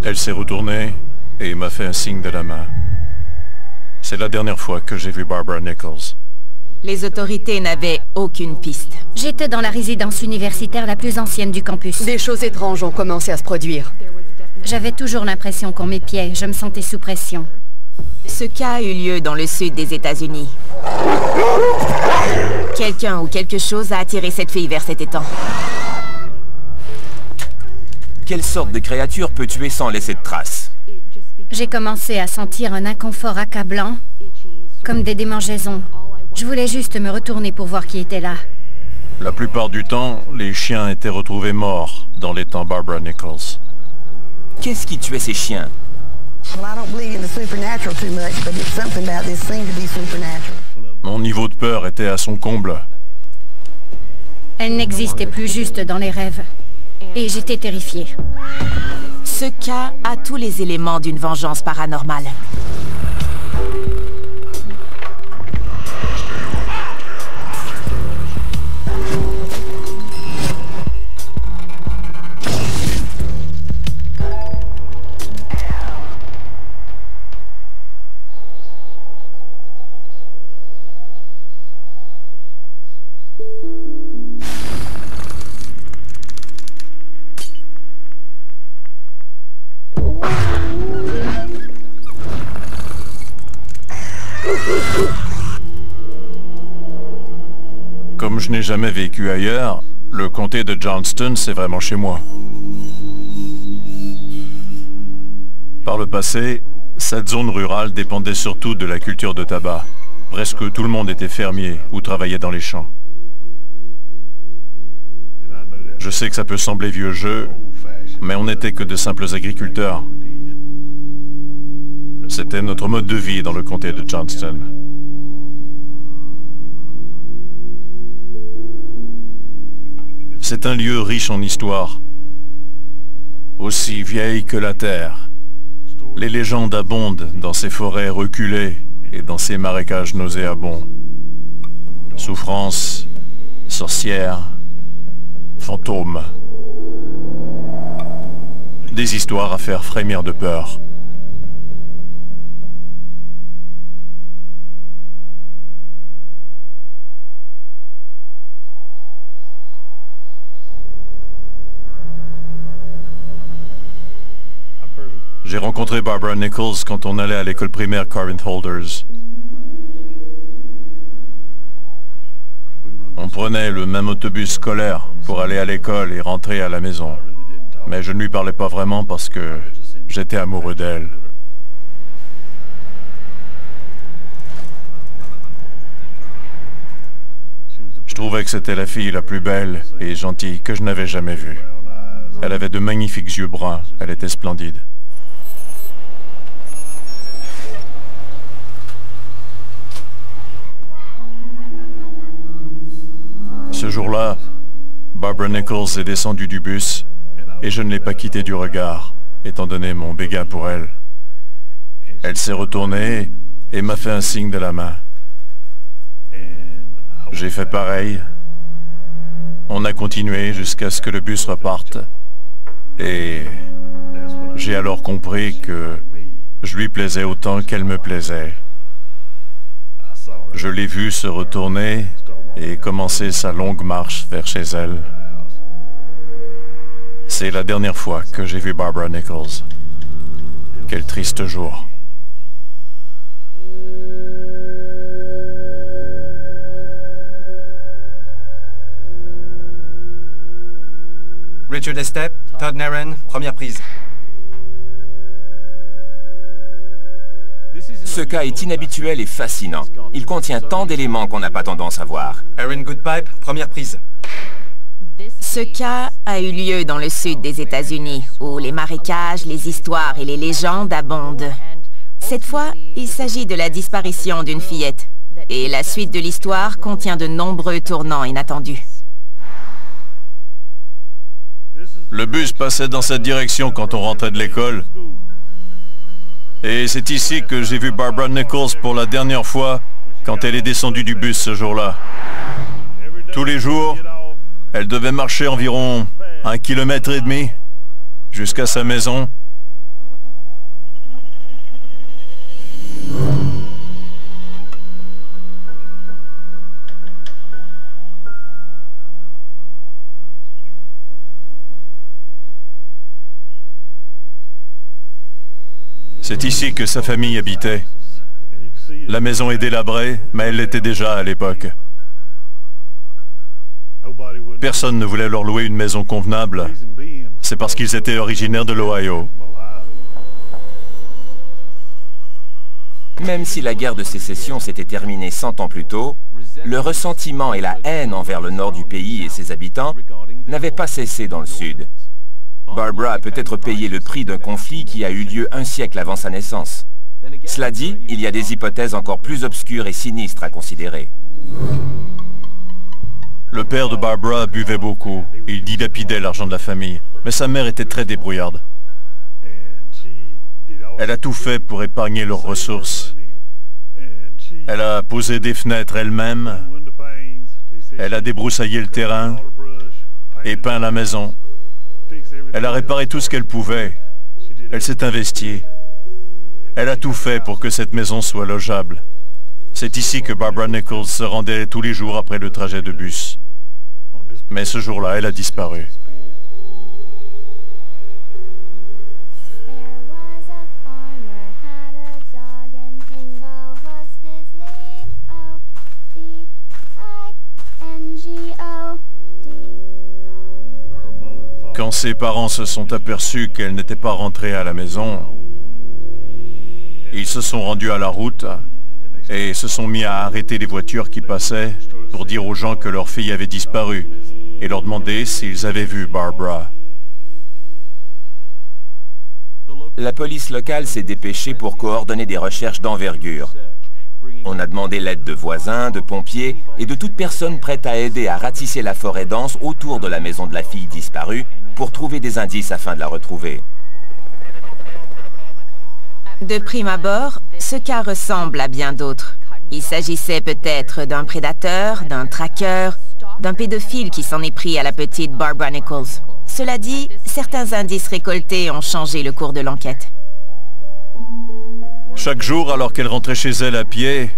Elle s'est retournée et m'a fait un signe de la main. C'est la dernière fois que j'ai vu Barbara Nichols. Les autorités n'avaient aucune piste. J'étais dans la résidence universitaire la plus ancienne du campus. Des choses étranges ont commencé à se produire. J'avais toujours l'impression qu'on m'épiait, je me sentais sous pression. Ce cas a eu lieu dans le sud des États-Unis. Quelqu'un ou quelque chose a attiré cette fille vers cet étang. Quelle sorte de créature peut tuer sans laisser de traces? J'ai commencé à sentir un inconfort accablant, comme des démangeaisons. Je voulais juste me retourner pour voir qui était là. La plupart du temps, les chiens étaient retrouvés morts dans l'étang Barbara Nichols. Qu'est-ce qui tuait ces chiens? Mon niveau de peur était à son comble. Elle n'existait plus juste dans les rêves. Et j'étais terrifiée. Ce cas a tous les éléments d'une vengeance paranormale. Comme je n'ai jamais vécu ailleurs, le comté de Johnston, c'est vraiment chez moi. Par le passé, cette zone rurale dépendait surtout de la culture de tabac. Presque tout le monde était fermier ou travaillait dans les champs. Je sais que ça peut sembler vieux jeu, mais on n'était que de simples agriculteurs. C'était notre mode de vie dans le comté de Johnston. C'est un lieu riche en histoire, aussi vieille que la terre. Les légendes abondent dans ces forêts reculées et dans ces marécages nauséabonds. Souffrances, sorcières, fantômes. Des histoires à faire frémir de peur. J'ai rencontré Barbara Nichols quand on allait à l'école primaire Corinth Holders. On prenait le même autobus scolaire pour aller à l'école et rentrer à la maison. Mais je ne lui parlais pas vraiment parce que j'étais amoureux d'elle. Je trouvais que c'était la fille la plus belle et gentille que je n'avais jamais vue. Elle avait de magnifiques yeux bruns, elle était splendide. Ce jour-là, Barbara Nichols est descendue du bus et je ne l'ai pas quittée du regard, étant donné mon béguin pour elle. Elle s'est retournée et m'a fait un signe de la main. J'ai fait pareil. On a continué jusqu'à ce que le bus reparte. Et j'ai alors compris que je lui plaisais autant qu'elle me plaisait. Je l'ai vue se retourner et commencer sa longue marche vers chez elle. C'est la dernière fois que j'ai vu Barbara Nichols. Quel triste jour. Richard Estep, Todd Naren, première prise. Ce cas est inhabituel et fascinant. Il contient tant d'éléments qu'on n'a pas tendance à voir. Erin Goodpipe, première prise. Ce cas a eu lieu dans le sud des États-Unis, où les marécages, les histoires et les légendes abondent. Cette fois, il s'agit de la disparition d'une fillette. Et la suite de l'histoire contient de nombreux tournants inattendus. Le bus passait dans cette direction quand on rentrait de l'école. Et c'est ici que j'ai vu Barbara Nichols pour la dernière fois quand elle est descendue du bus ce jour-là. Tous les jours, elle devait marcher environ 1,5 km jusqu'à sa maison. C'est ici que sa famille habitait. La maison est délabrée, mais elle l'était déjà à l'époque. Personne ne voulait leur louer une maison convenable. C'est parce qu'ils étaient originaires de l'Ohio. Même si la guerre de sécession s'était terminée 100 ans plus tôt, le ressentiment et la haine envers le nord du pays et ses habitants n'avaient pas cessé dans le sud. Barbara a peut-être payé le prix d'un conflit qui a eu lieu un siècle avant sa naissance. Cela dit, il y a des hypothèses encore plus obscures et sinistres à considérer. Le père de Barbara buvait beaucoup. Il dilapidait l'argent de la famille. Mais sa mère était très débrouillarde. Elle a tout fait pour épargner leurs ressources. Elle a posé des fenêtres elle-même. Elle a débroussaillé le terrain et peint la maison. Elle a réparé tout ce qu'elle pouvait. Elle s'est investie. Elle a tout fait pour que cette maison soit logeable. C'est ici que Barbara Nichols se rendait tous les jours après le trajet de bus. Mais ce jour-là, elle a disparu. Quand ses parents se sont aperçus qu'elle n'était pas rentrée à la maison, ils se sont rendus à la route et se sont mis à arrêter les voitures qui passaient pour dire aux gens que leur fille avait disparu et leur demander s'ils avaient vu Barbara. La police locale s'est dépêchée pour coordonner des recherches d'envergure. On a demandé l'aide de voisins, de pompiers et de toute personne prête à aider à ratisser la forêt dense autour de la maison de la fille disparue pour trouver des indices afin de la retrouver. De prime abord, ce cas ressemble à bien d'autres. Il s'agissait peut-être d'un prédateur, d'un traqueur, d'un pédophile qui s'en est pris à la petite Barbara Nichols. Cela dit, certains indices récoltés ont changé le cours de l'enquête. Chaque jour, alors qu'elle rentrait chez elle à pied,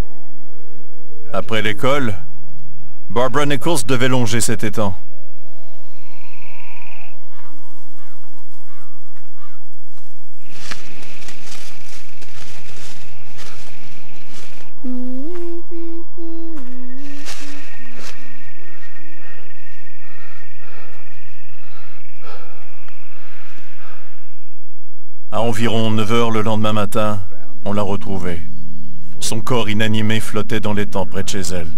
après l'école, Barbara Nichols devait longer cet étang. À environ 9 h le lendemain matin, on l'a retrouvée. Son corps inanimé flottait dans l'étang près de chez elle.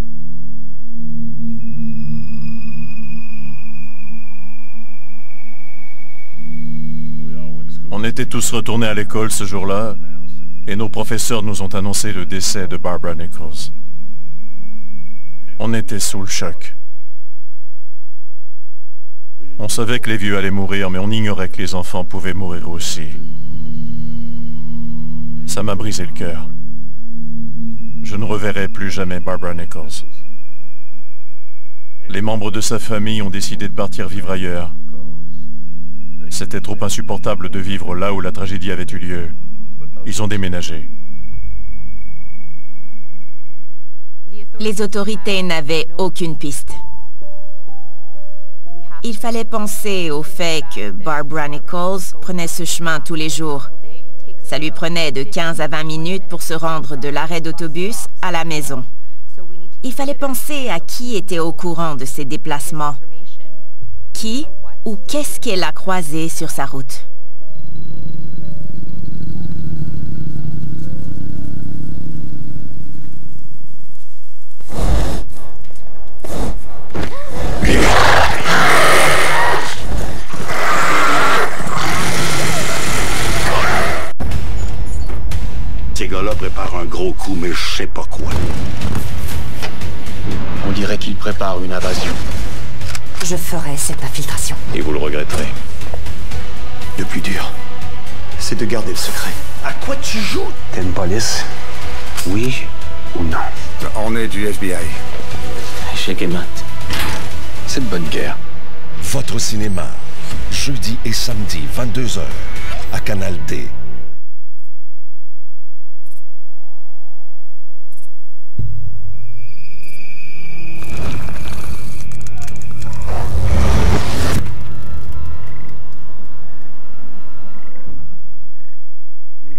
On était tous retournés à l'école ce jour-là, et nos professeurs nous ont annoncé le décès de Barbara Nichols. On était sous le choc. On savait que les vieux allaient mourir, mais on ignorait que les enfants pouvaient mourir aussi. Ça m'a brisé le cœur. Je ne reverrai plus jamais Barbara Nichols. Les membres de sa famille ont décidé de partir vivre ailleurs. C'était trop insupportable de vivre là où la tragédie avait eu lieu. Ils ont déménagé. Les autorités n'avaient aucune piste. Il fallait penser au fait que Barbara Nichols prenait ce chemin tous les jours. Ça lui prenait de 15 à 20 minutes pour se rendre de l'arrêt d'autobus à la maison. Il fallait penser à qui était au courant de ses déplacements. Qui ou qu'est-ce qu'elle a croisé sur sa route? Ces gars-là préparent un gros coup, mais je sais pas quoi. On dirait qu'ils préparent une invasion. Je ferai cette infiltration. Et vous le regretterez. Le plus dur, c'est de garder le secret. À quoi tu joues? T'es une police? Oui ou non? On est du FBI. Échec et mat. C'est de bonne guerre. Votre cinéma, jeudi et samedi, 22 h, à Canal D.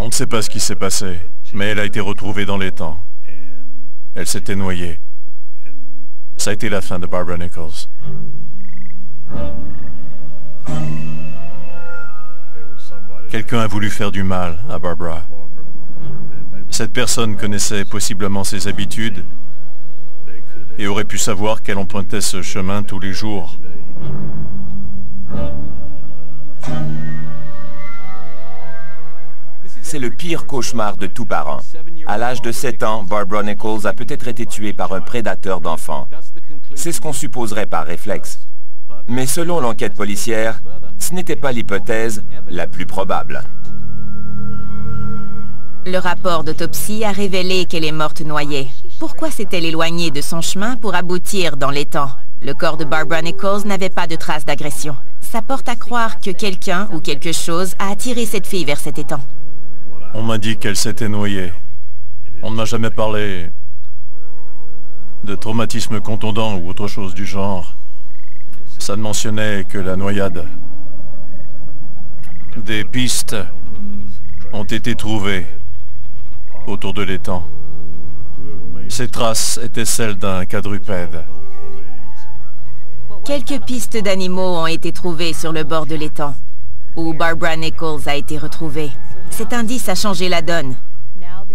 On ne sait pas ce qui s'est passé, mais elle a été retrouvée dans les temps. Elle s'était noyée. Ça a été la fin de Barbara Nichols. Quelqu'un a voulu faire du mal à Barbara. Cette personne connaissait possiblement ses habitudes et aurait pu savoir qu'elle empruntait ce chemin tous les jours. C'est le pire cauchemar de tout parent. À l'âge de 7 ans, Barbara Nichols a peut-être été tuée par un prédateur d'enfants. C'est ce qu'on supposerait par réflexe. Mais selon l'enquête policière, ce n'était pas l'hypothèse la plus probable. Le rapport d'autopsie a révélé qu'elle est morte noyée. Pourquoi s'est-elle éloignée de son chemin pour aboutir dans l'étang? Le corps de Barbara Nichols n'avait pas de traces d'agression. Ça porte à croire que quelqu'un ou quelque chose a attiré cette fille vers cet étang. On m'a dit qu'elle s'était noyée. On ne m'a jamais parlé de traumatisme contondant ou autre chose du genre. Ça ne mentionnait que la noyade. Des pistes ont été trouvées autour de l'étang. Ces traces étaient celles d'un quadrupède. Quelques pistes d'animaux ont été trouvées sur le bord de l'étang, où Barbara Nichols a été retrouvée. Cet indice a changé la donne.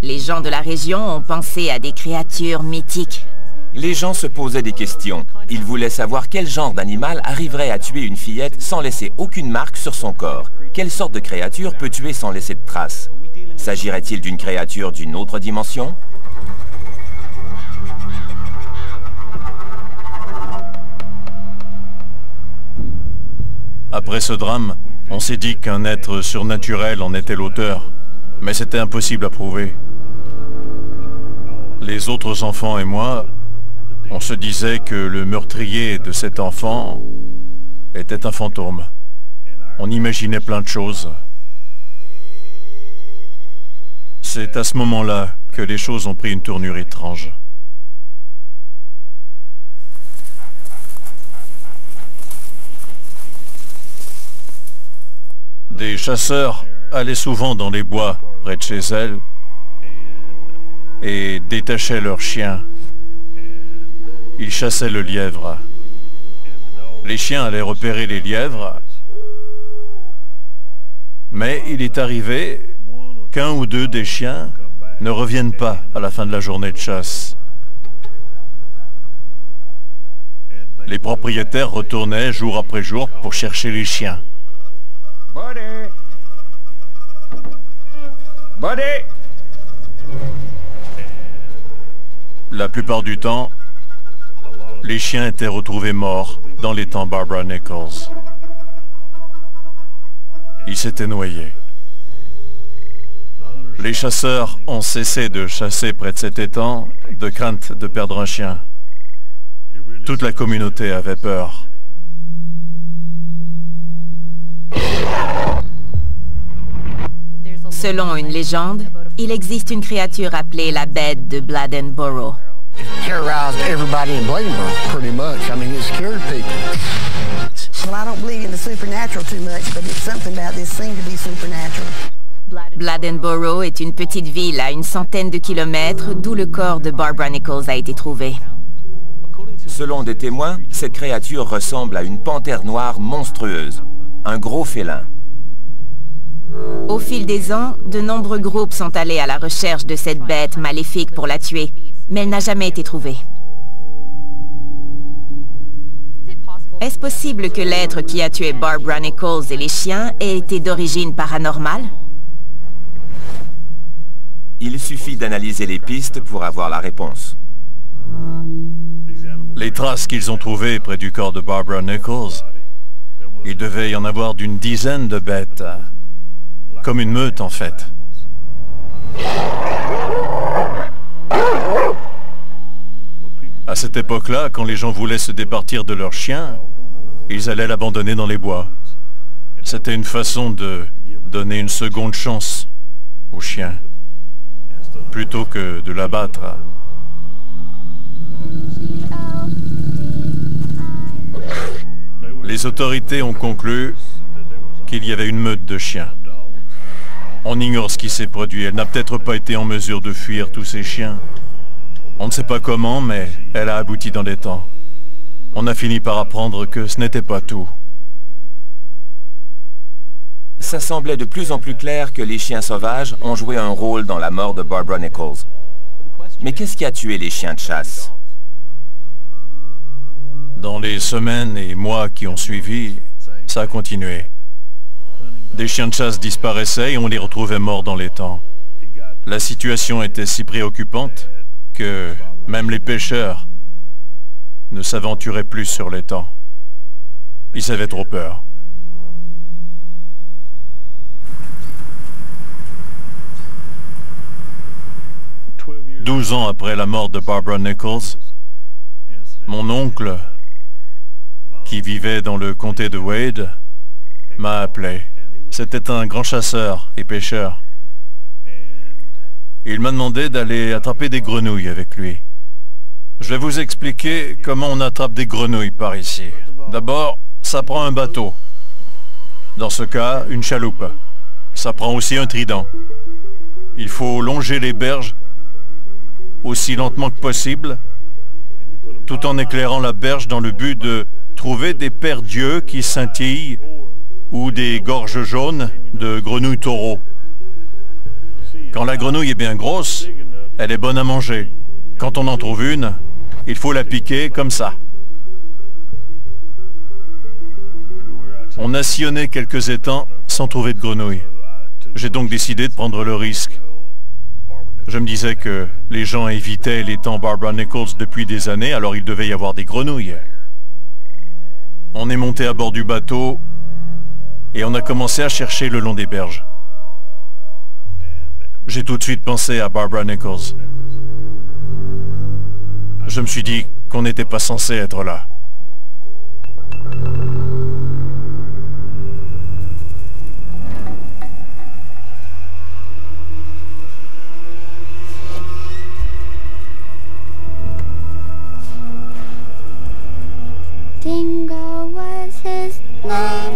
Les gens de la région ont pensé à des créatures mythiques. Les gens se posaient des questions. Ils voulaient savoir quel genre d'animal arriverait à tuer une fillette sans laisser aucune marque sur son corps. Quelle sorte de créature peut tuer sans laisser de traces? S'agirait-il d'une créature d'une autre dimension? Après ce drame, on s'est dit qu'un être surnaturel en était l'auteur, mais c'était impossible à prouver. Les autres enfants et moi, on se disait que le meurtrier de cet enfant était un fantôme. On imaginait plein de choses. C'est à ce moment-là que les choses ont pris une tournure étrange. Des chasseurs allaient souvent dans les bois près de chez elle et détachaient leurs chiens. Ils chassaient le lièvre. Les chiens allaient repérer les lièvres, mais il est arrivé qu'un ou deux des chiens ne reviennent pas à la fin de la journée de chasse. Les propriétaires retournaient jour après jour pour chercher les chiens. La plupart du temps, les chiens étaient retrouvés morts dans l'étang Barbara Nichols. Ils s'étaient noyés. Les chasseurs ont cessé de chasser près de cet étang de crainte de perdre un chien. Toute la communauté avait peur. Selon une légende, il existe une créature appelée la bête de Bladenboro. Terrorized everybody in Bladenboro, pretty much. I mean, it scared people. Well, I don't believe in the supernatural too much, but it's something about this seemed to be supernatural. Bladenboro est une petite ville à une centaine de kilomètres d'où le corps de Barbara Nichols a été trouvé. Selon des témoins, cette créature ressemble à une panthère noire monstrueuse, un gros félin. Au fil des ans, de nombreux groupes sont allés à la recherche de cette bête maléfique pour la tuer, mais elle n'a jamais été trouvée. Est-ce possible que l'être qui a tué Barbara Nichols et les chiens ait été d'origine paranormale? Il suffit d'analyser les pistes pour avoir la réponse. Les traces qu'ils ont trouvées près du corps de Barbara Nichols, il devait y en avoir d'une dizaine de bêtes. Comme une meute, en fait. À cette époque-là, quand les gens voulaient se départir de leurs chiens, ils allaient l'abandonner dans les bois. C'était une façon de donner une seconde chance aux chiens, plutôt que de l'abattre. Les autorités ont conclu qu'il y avait une meute de chiens. On ignore ce qui s'est produit. Elle n'a peut-être pas été en mesure de fuir tous ces chiens. On ne sait pas comment, mais elle a abouti dans les temps. On a fini par apprendre que ce n'était pas tout. Ça semblait de plus en plus clair que les chiens sauvages ont joué un rôle dans la mort de Barbara Nichols. Mais qu'est-ce qui a tué les chiens de chasse? Dans les semaines et mois qui ont suivi, ça a continué. Des chiens de chasse disparaissaient et on les retrouvait morts dans les temps. La situation était si préoccupante que même les pêcheurs ne s'aventuraient plus sur les temps. Ils avaient trop peur. « 12 ans après la mort de Barbara Nichols, mon oncle, qui vivait dans le comté de Wade, m'a appelé. C'était un grand chasseur et pêcheur. Il m'a demandé d'aller attraper des grenouilles avec lui. Je vais vous expliquer comment on attrape des grenouilles par ici. D'abord, ça prend un bateau. Dans ce cas, une chaloupe. Ça prend aussi un trident. Il faut longer les berges aussi lentement que possible, tout en éclairant la berge dans le but de trouver des paires d'yeux qui scintillent ou des gorges jaunes de grenouilles taureaux. Quand la grenouille est bien grosse, elle est bonne à manger. Quand on en trouve une, il faut la piquer comme ça. On a sillonné quelques étangs sans trouver de grenouilles. J'ai donc décidé de prendre le risque. Je me disais que les gens évitaient l'étang Barbara Nichols depuis des années, alors il devait y avoir des grenouilles. On est monté à bord du bateau et on a commencé à chercher le long des berges. J'ai tout de suite pensé à Barbara Nichols. Je me suis dit qu'on n'était pas censé être là. Dingo was his name.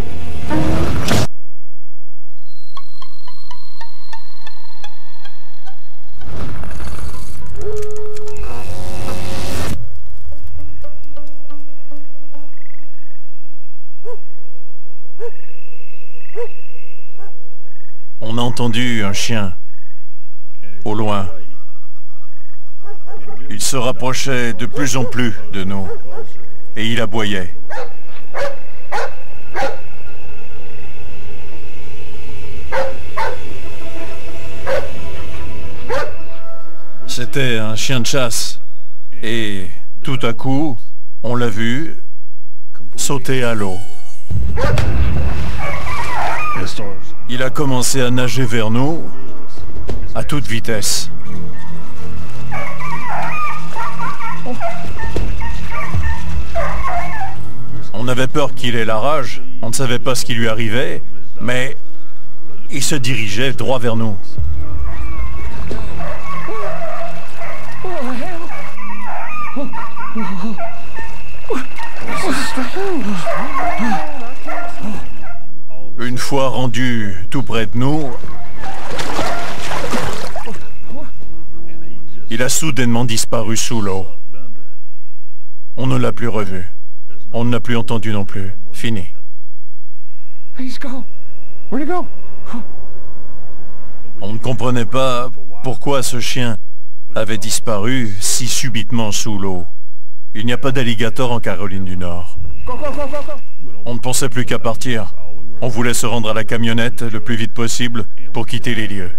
On a entendu un chien, au loin. Il se rapprochait de plus en plus de nous, et il aboyait. C'était un chien de chasse, et tout à coup, on l'a vu sauter à l'eau. Il a commencé à nager vers nous à toute vitesse. On avait peur qu'il ait la rage, on ne savait pas ce qui lui arrivait, mais il se dirigeait droit vers nous. Une fois rendu tout près de nous, il a soudainement disparu sous l'eau. On ne l'a plus revu. On ne l'a plus entendu non plus. Fini. On ne comprenait pas pourquoi ce chien avait disparu si subitement sous l'eau. Il n'y a pas d'alligator en Caroline du Nord. On ne pensait plus qu'à partir. On voulait se rendre à la camionnette le plus vite possible pour quitter les lieux.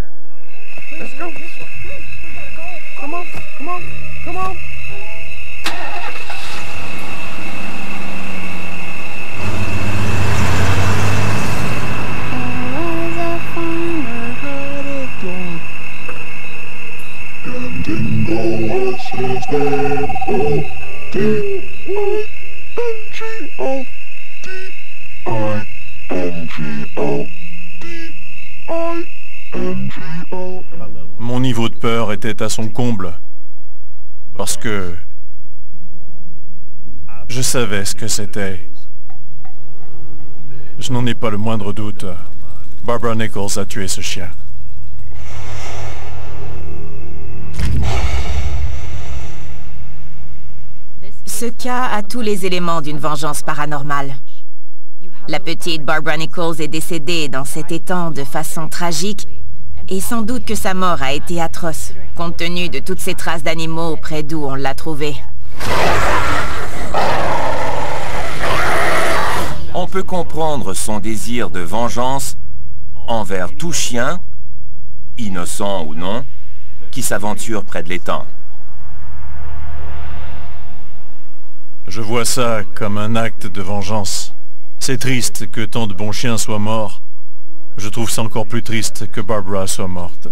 Mon niveau de peur était à son comble, parce que je savais ce que c'était. Je n'en ai pas le moindre doute. Barbara Nichols a tué ce chien. Ce cas a tous les éléments d'une vengeance paranormale. La petite Barbara Nichols est décédée dans cet étang de façon tragique, et sans doute que sa mort a été atroce, compte tenu de toutes ces traces d'animaux près d'où on l'a trouvée. On peut comprendre son désir de vengeance envers tout chien, innocent ou non, qui s'aventure près de l'étang. Je vois ça comme un acte de vengeance. C'est triste que tant de bons chiens soient morts. Je trouve ça encore plus triste que Barbara soit morte.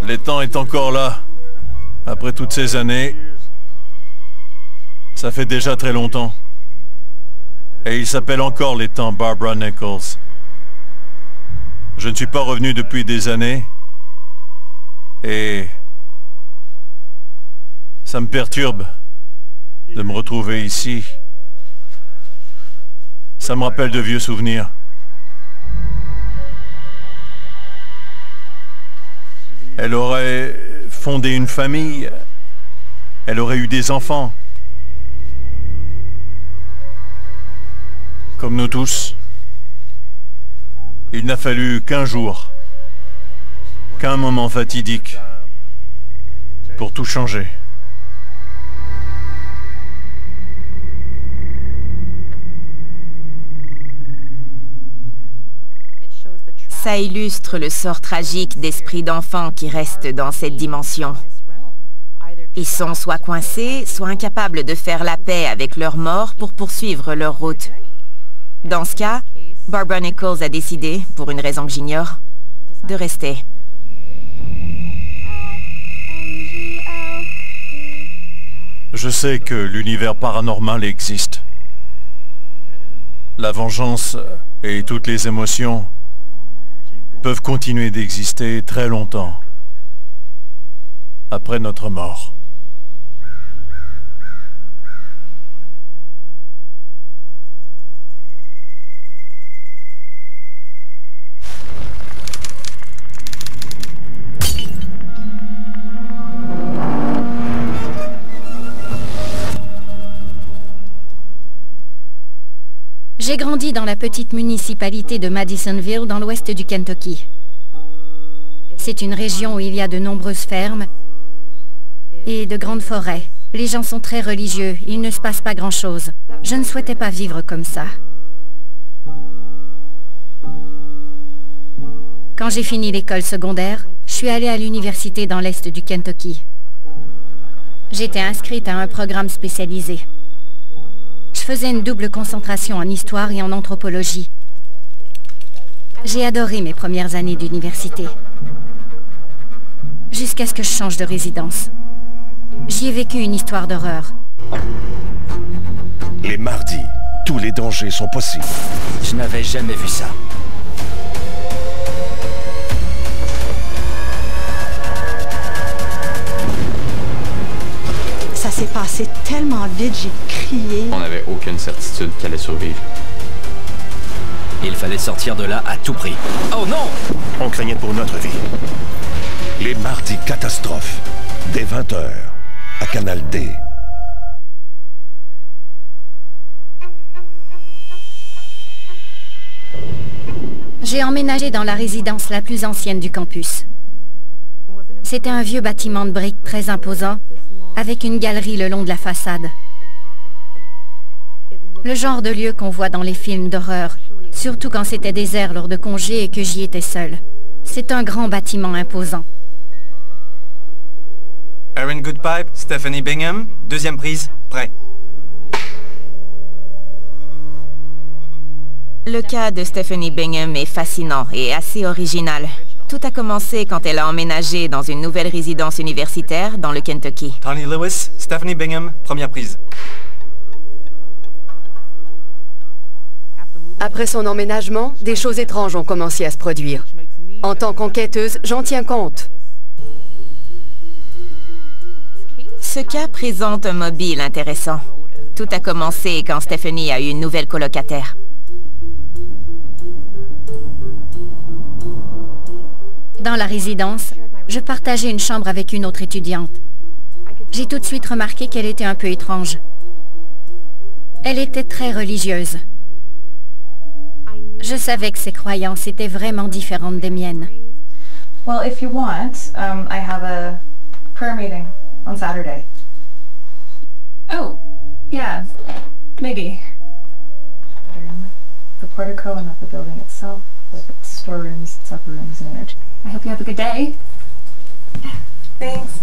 L'étang est encore là. Après toutes ces années, ça fait déjà très longtemps. Et il s'appelle encore l'étang Barbara Nichols. Je ne suis pas revenu depuis des années. Et ça me perturbe de me retrouver ici. Ça me rappelle de vieux souvenirs. Elle aurait fondé une famille. Elle aurait eu des enfants. Comme nous tous. Il n'a fallu qu'un jour, qu'un moment fatidique pour tout changer. Ça illustre le sort tragique d'esprits d'enfants qui restent dans cette dimension. Ils sont soit coincés, soit incapables de faire la paix avec leur mort pour poursuivre leur route. Dans ce cas, Barbara Nichols a décidé, pour une raison que j'ignore, de rester. Je sais que l'univers paranormal existe. La vengeance et toutes les émotions peuvent continuer d'exister très longtemps après notre mort. J'ai grandi dans la petite municipalité de Madisonville, dans l'ouest du Kentucky. C'est une région où il y a de nombreuses fermes et de grandes forêts. Les gens sont très religieux, il ne se passe pas grand-chose. Je ne souhaitais pas vivre comme ça. Quand j'ai fini l'école secondaire, je suis allée à l'université dans l'est du Kentucky. J'étais inscrite à un programme spécialisé. Je faisais une double concentration en histoire et en anthropologie. J'ai adoré mes premières années d'université. Jusqu'à ce que je change de résidence. J'y ai vécu une histoire d'horreur. Les mardis, tous les dangers sont possibles. Je n'avais jamais vu ça. Ça s'est passé tellement vite, j'ai crié. On n'avait aucune certitude qu'elle allait survivre. Il fallait sortir de là à tout prix. Oh non! On craignait pour notre vie. Les mardis catastrophes, dès 20h, à Canal D. J'ai emménagé dans la résidence la plus ancienne du campus. C'était un vieux bâtiment de briques très imposant, avec une galerie le long de la façade. Le genre de lieu qu'on voit dans les films d'horreur, surtout quand c'était désert lors de congés et que j'y étais seule. C'est un grand bâtiment imposant. Aaron Goodpipe, Stephanie Bingham, deuxième prise, prêt. Le cas de Stephanie Bingham est fascinant et assez original. Tout a commencé quand elle a emménagé dans une nouvelle résidence universitaire dans le Kentucky. Tony Lewis, Stephanie Bingham, première prise. Après son emménagement, des choses étranges ont commencé à se produire. En tant qu'enquêteuse, j'en tiens compte. Ce cas présente un mobile intéressant. Tout a commencé quand Stephanie a eu une nouvelle colocataire. Dans la résidence, Je partageais une chambre avec une autre étudiante. J'ai tout de suite remarqué qu'elle était un peu étrange. Elle était très religieuse. Je savais que ses croyances étaient vraiment différentes des miennes. Well, if you want, I have a prayer meeting on Saturday. Oh, yeah, maybe. The portico and not the building itself, like the storerooms, supper rooms, and energy. I hope you have a good day. Thanks.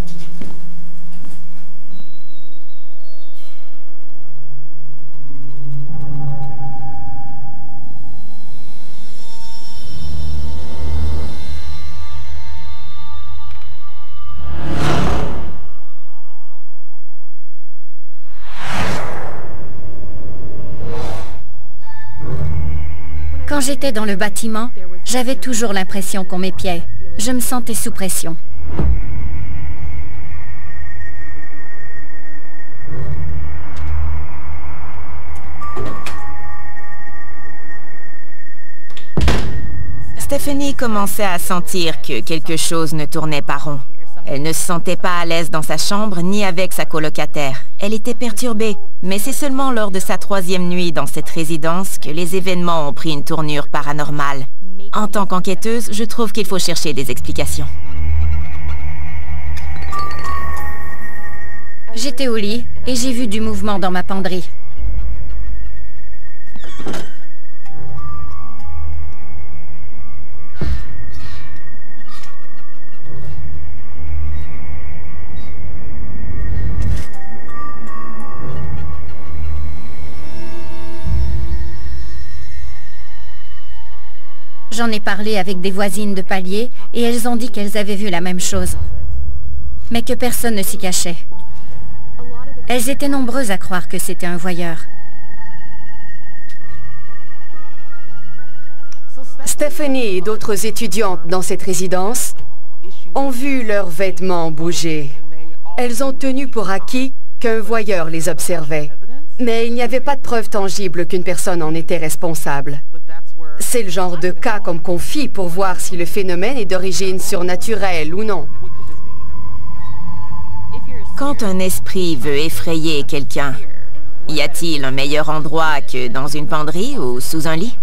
Quand j'étais dans le bâtiment, j'avais toujours l'impression qu'on m'épiait. Je me sentais sous pression. Stephanie commençait à sentir que quelque chose ne tournait pas rond. Elle ne se sentait pas à l'aise dans sa chambre ni avec sa colocataire. Elle était perturbée, mais c'est seulement lors de sa 3e nuit dans cette résidence que les événements ont pris une tournure paranormale. En tant qu'enquêteuse, je trouve qu'il faut chercher des explications. J'étais au lit et j'ai vu du mouvement dans ma penderie. J'en ai parlé avec des voisines de palier et elles ont dit qu'elles avaient vu la même chose. Mais que personne ne s'y cachait. Elles étaient nombreuses à croire que c'était un voyeur. Stephanie et d'autres étudiantes dans cette résidence ont vu leurs vêtements bouger. Elles ont tenu pour acquis qu'un voyeur les observait. Mais il n'y avait pas de preuve tangible qu'une personne en était responsable. C'est le genre de cas qu'on me confie pour voir si le phénomène est d'origine surnaturelle ou non. Quand un esprit veut effrayer quelqu'un, y a-t-il un meilleur endroit que dans une penderie ou sous un lit?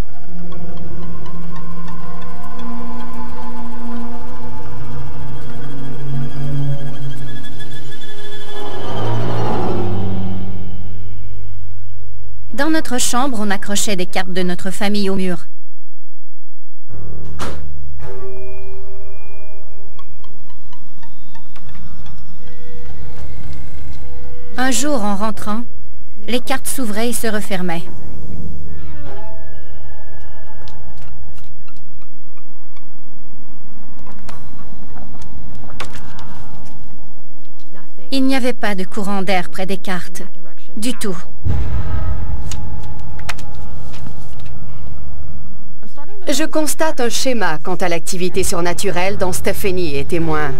Dans notre chambre, on accrochait des cartes de notre famille au mur. Un jour, en rentrant, les cartes s'ouvraient et se refermaient. Il n'y avait pas de courant d'air près des cartes, du tout. Je constate un schéma quant à l'activité surnaturelle dont Stephanie est témoin.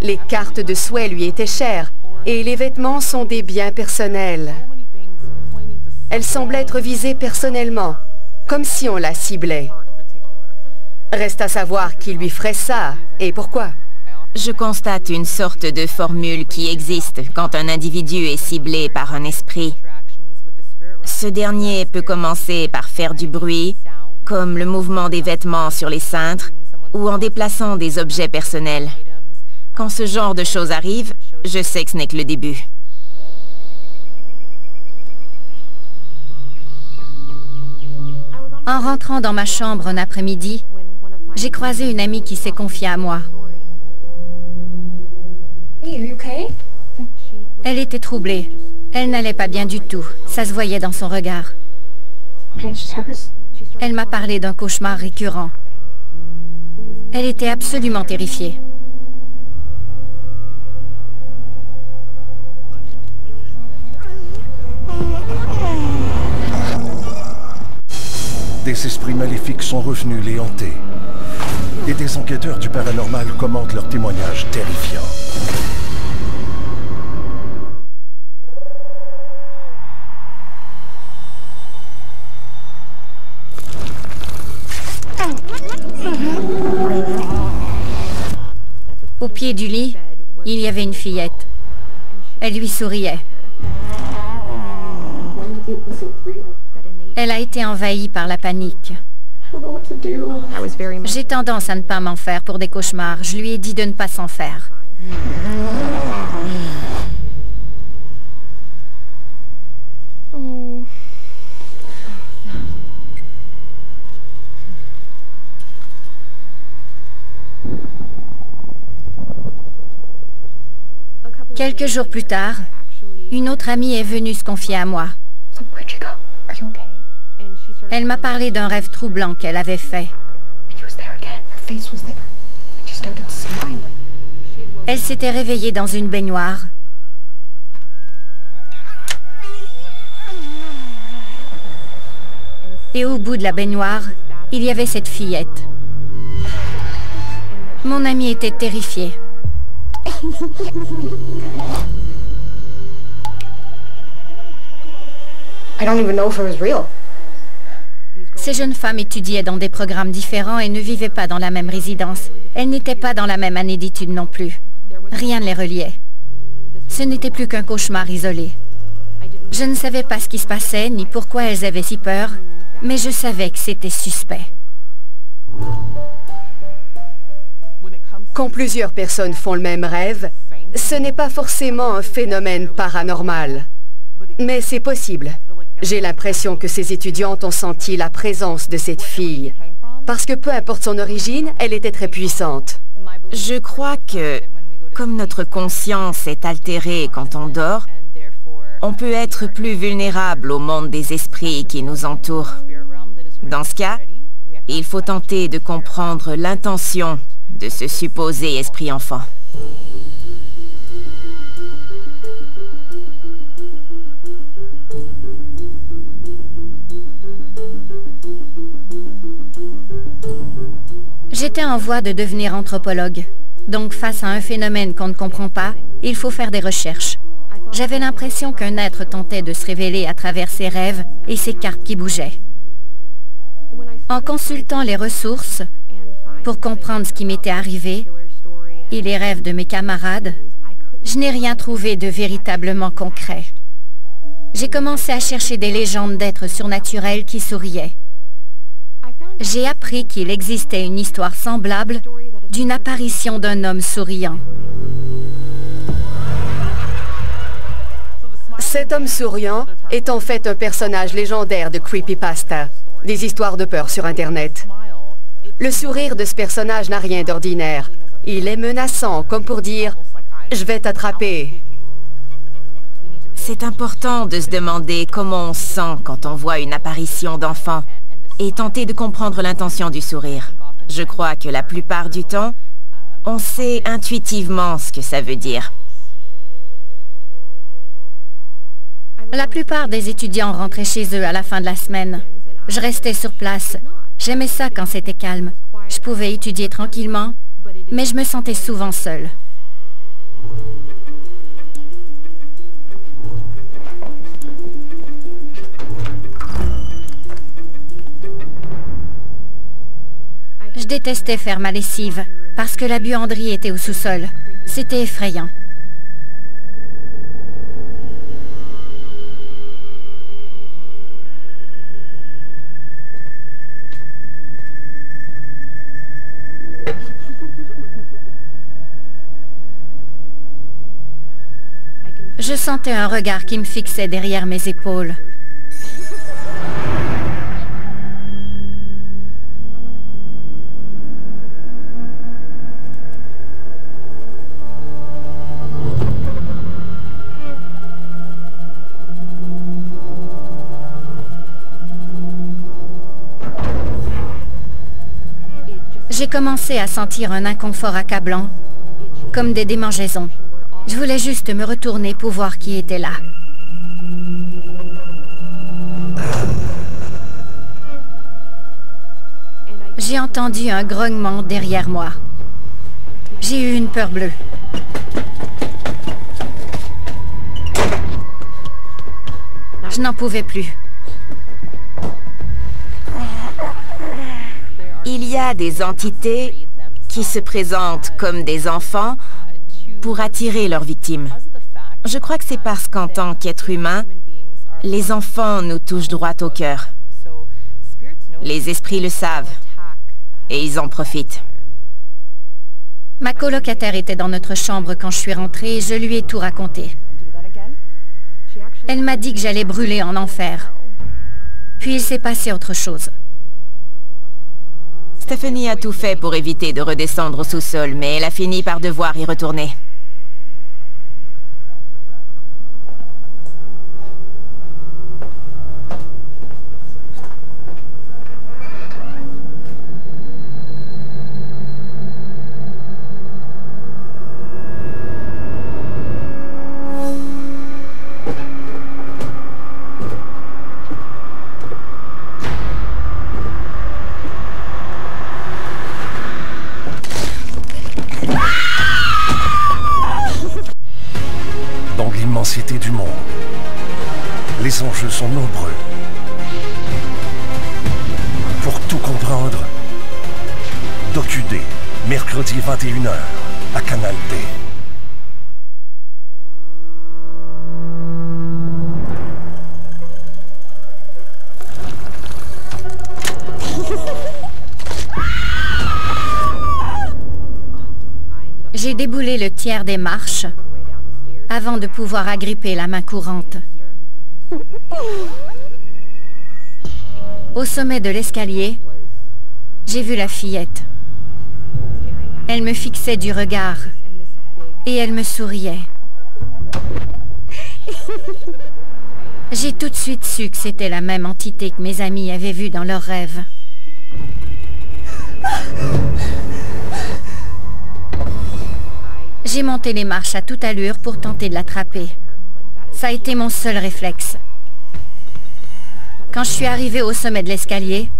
Les cartes de souhait lui étaient chères et les vêtements sont des biens personnels. Elle semble être visée personnellement, comme si on la ciblait. Reste à savoir qui lui ferait ça et pourquoi. Je constate une sorte de formule qui existe quand un individu est ciblé par un esprit. Ce dernier peut commencer par faire du bruit, comme le mouvement des vêtements sur les cintres, ou en déplaçant des objets personnels. Quand ce genre de choses arrive, je sais que ce n'est que le début. En rentrant dans ma chambre un après-midi, j'ai croisé une amie qui s'est confiée à moi. Elle était troublée. Elle n'allait pas bien du tout. Ça se voyait dans son regard. Elle m'a parlé d'un cauchemar récurrent. Elle était absolument terrifiée. Des esprits maléfiques sont revenus les hanter. Et des enquêteurs du paranormal commentent leurs témoignages terrifiants. pied du lit, il y avait une fillette. Elle lui souriait. Elle a été envahie par la panique. J'ai tendance à ne pas m'en faire pour des cauchemars. Je lui ai dit de ne pas s'en faire. Quelques jours plus tard, une autre amie est venue se confier à moi. Elle m'a parlé d'un rêve troublant qu'elle avait fait. Elle s'était réveillée dans une baignoire. Et au bout de la baignoire, il y avait cette fillette. Mon amie était terrifiée. Ces jeunes femmes étudiaient dans des programmes différents et ne vivaient pas dans la même résidence. Elles n'étaient pas dans la même année d'études non plus. Rien ne les reliait. Ce n'était plus qu'un cauchemar isolé. Je ne savais pas ce qui se passait, ni pourquoi elles avaient si peur, mais je savais que c'était suspect. Quand plusieurs personnes font le même rêve, ce n'est pas forcément un phénomène paranormal. Mais c'est possible. J'ai l'impression que ces étudiantes ont senti la présence de cette fille. Parce que peu importe son origine, elle était très puissante. Je crois que, comme notre conscience est altérée quand on dort, on peut être plus vulnérable au monde des esprits qui nous entourent. Dans ce cas, il faut tenter de comprendre l'intention de ce supposé esprit enfant. J'étais en voie de devenir anthropologue. Donc face à un phénomène qu'on ne comprend pas, il faut faire des recherches. J'avais l'impression qu'un être tentait de se révéler à travers ses rêves et ses cartes qui bougeaient. En consultant les ressources, pour comprendre ce qui m'était arrivé, et les rêves de mes camarades, je n'ai rien trouvé de véritablement concret. J'ai commencé à chercher des légendes d'êtres surnaturels qui souriaient. J'ai appris qu'il existait une histoire semblable d'une apparition d'un homme souriant. Cet homme souriant est en fait un personnage légendaire de Creepypasta, des histoires de peur sur Internet. Le sourire de ce personnage n'a rien d'ordinaire. Il est menaçant, comme pour dire « Je vais t'attraper ». C'est important de se demander comment on se sent quand on voit une apparition d'enfant et tenter de comprendre l'intention du sourire. Je crois que la plupart du temps, on sait intuitivement ce que ça veut dire. La plupart des étudiants rentraient chez eux à la fin de la semaine. Je restais sur place. J'aimais ça quand c'était calme. Je pouvais étudier tranquillement, mais je me sentais souvent seule. Je détestais faire ma lessive, parce que la buanderie était au sous-sol. C'était effrayant. Je sentais un regard qui me fixait derrière mes épaules. J'ai commencé à sentir un inconfort accablant, comme des démangeaisons. Je voulais juste me retourner pour voir qui était là. J'ai entendu un grognement derrière moi. J'ai eu une peur bleue. Je n'en pouvais plus. Il y a des entités qui se présentent comme des enfants pour attirer leurs victimes. Je crois que c'est parce qu'en tant qu'être humain, les enfants nous touchent droit au cœur. Les esprits le savent, et ils en profitent. Ma colocataire était dans notre chambre quand je suis rentrée et je lui ai tout raconté. Elle m'a dit que j'allais brûler en enfer. Puis il s'est passé autre chose. Stephanie a tout fait pour éviter de redescendre au sous-sol, mais elle a fini par devoir y retourner. Du monde. Les enjeux sont nombreux. Pour tout comprendre, DocuD, mercredi 21h, à Canal D. J'ai déboulé le tiers des marches avant de pouvoir agripper la main courante. Au sommet de l'escalier, j'ai vu la fillette. Elle me fixait du regard et elle me souriait. J'ai tout de suite su que c'était la même entité que mes amis avaient vue dans leurs rêves. J'ai monté les marches à toute allure pour tenter de l'attraper. Ça a été mon seul réflexe. Quand je suis arrivée au sommet de l'escalier,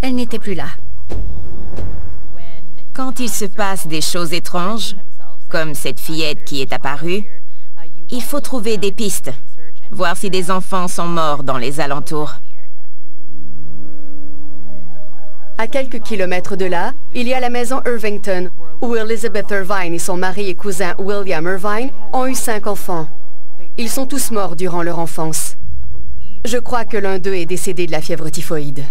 elle n'était plus là. Quand il se passe des choses étranges, comme cette fillette qui est apparue, il faut trouver des pistes, voir si des enfants sont morts dans les alentours. À quelques kilomètres de là, il y a la maison Irvington, où Elizabeth Irvine et son mari et cousin William Irvine ont eu 5 enfants. Ils sont tous morts durant leur enfance. Je crois que l'un d'eux est décédé de la fièvre typhoïde.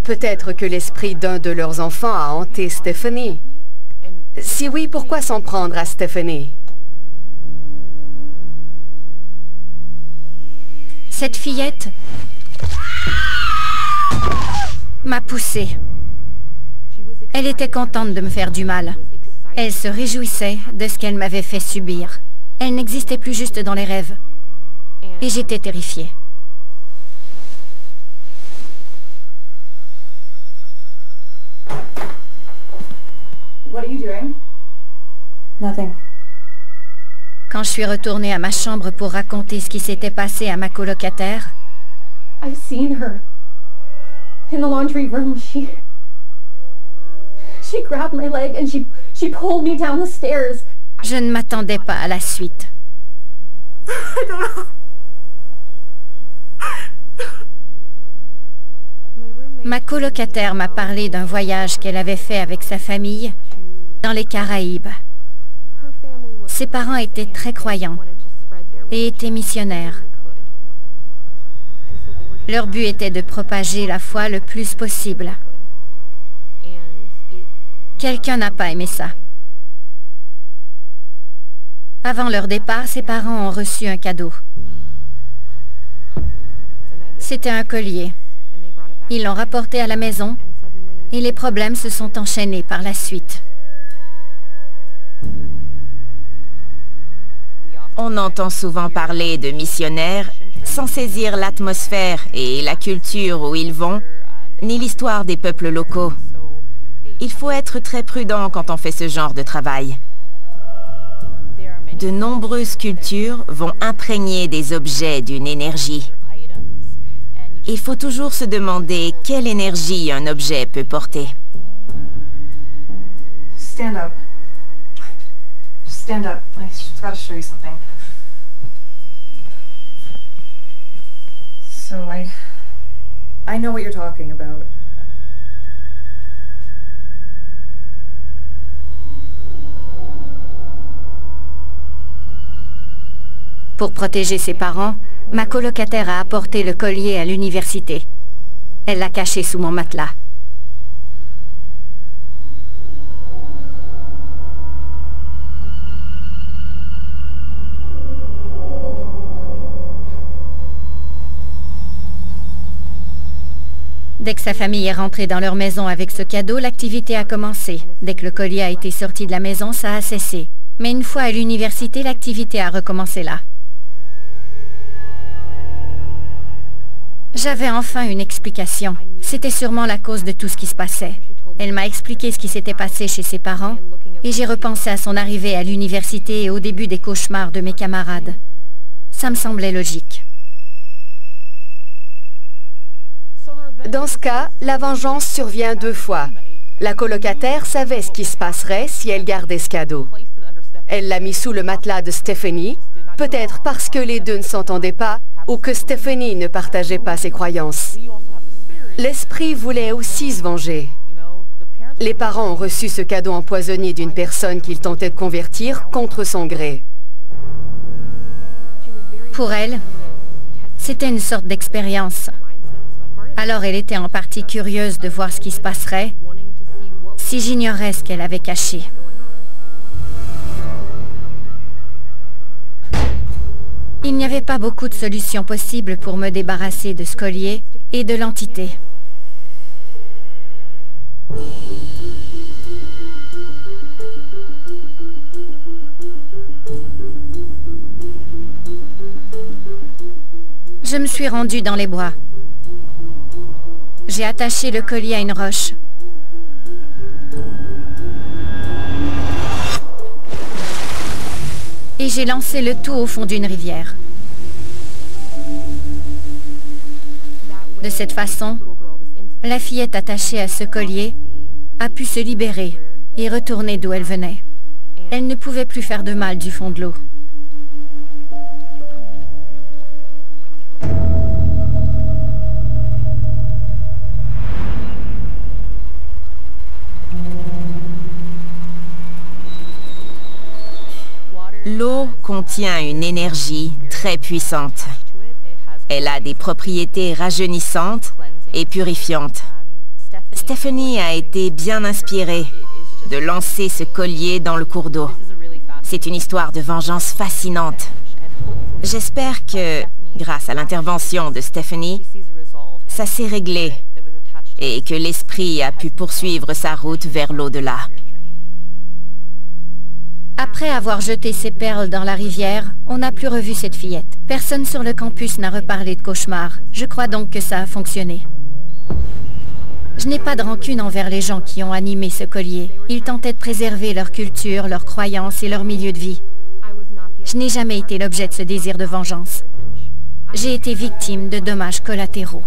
Peut-être que l'esprit d'un de leurs enfants a hanté Stephanie. Si oui, pourquoi s'en prendre à Stephanie? Cette fillette m'a poussée. Elle était contente de me faire du mal. Elle se réjouissait de ce qu'elle m'avait fait subir. Elle n'existait plus juste dans les rêves. Et j'étais terrifiée. What are you doing? Nothing. Quand je suis retournée à ma chambre pour raconter ce qui s'était passé à ma colocataire, I've seen her. In the laundry room, she grabbed my leg and she pulled me down the stairs. Je ne m'attendais pas à la suite. I don't know. Ma colocataire m'a parlé d'un voyage qu'elle avait fait avec sa famille dans les Caraïbes. Ses parents étaient très croyants et étaient missionnaires. Leur but était de propager la foi le plus possible. Quelqu'un n'a pas aimé ça. Avant leur départ, ses parents ont reçu un cadeau. C'était un collier. Ils l'ont rapporté à la maison et les problèmes se sont enchaînés par la suite. On entend souvent parler de missionnaires sans saisir l'atmosphère et la culture où ils vont, ni l'histoire des peuples locaux. Il faut être très prudent quand on fait ce genre de travail. De nombreuses cultures vont imprégner des objets d'une énergie. Il faut toujours se demander quelle énergie un objet peut porter. Stand up. Just stand up. I just gotta show you something. So I know what you're talking about. Pour protéger ses parents, ma colocataire a apporté le collier à l'université. Elle l'a caché sous mon matelas. Dès que sa famille est rentrée dans leur maison avec ce cadeau, l'activité a commencé. Dès que le collier a été sorti de la maison, ça a cessé. Mais une fois à l'université, l'activité a recommencé là. J'avais enfin une explication. C'était sûrement la cause de tout ce qui se passait. Elle m'a expliqué ce qui s'était passé chez ses parents, et j'ai repensé à son arrivée à l'université et au début des cauchemars de mes camarades. Ça me semblait logique. Dans ce cas, la vengeance survient 2 fois. La colocataire savait ce qui se passerait si elle gardait ce cadeau. Elle l'a mis sous le matelas de Stephanie, peut-être parce que les deux ne s'entendaient pas ou que Stephanie ne partageait pas ses croyances. L'esprit voulait aussi se venger. Les parents ont reçu ce cadeau empoisonné d'une personne qu'ils tentaient de convertir contre son gré. Pour elle, c'était une sorte d'expérience. Alors elle était en partie curieuse de voir ce qui se passerait si j'ignorais ce qu'elle avait caché. Il n'y avait pas beaucoup de solutions possibles pour me débarrasser de ce collier et de l'entité. Je me suis rendue dans les bois. J'ai attaché le collier à une roche. Et j'ai lancé le tout au fond d'une rivière. De cette façon, la fillette attachée à ce collier a pu se libérer et retourner d'où elle venait. Elle ne pouvait plus faire de mal du fond de l'eau. L'eau contient une énergie très puissante. Elle a des propriétés rajeunissantes et purifiantes. Stephanie a été bien inspirée de lancer ce collier dans le cours d'eau. C'est une histoire de vengeance fascinante. J'espère que, grâce à l'intervention de Stephanie, ça s'est réglé et que l'esprit a pu poursuivre sa route vers l'au-delà. Après avoir jeté ses perles dans la rivière, on n'a plus revu cette fillette. Personne sur le campus n'a reparlé de cauchemar. Je crois donc que ça a fonctionné. Je n'ai pas de rancune envers les gens qui ont animé ce collier. Ils tentaient de préserver leur culture, leurs croyances et leur milieu de vie. Je n'ai jamais été l'objet de ce désir de vengeance. J'ai été victime de dommages collatéraux.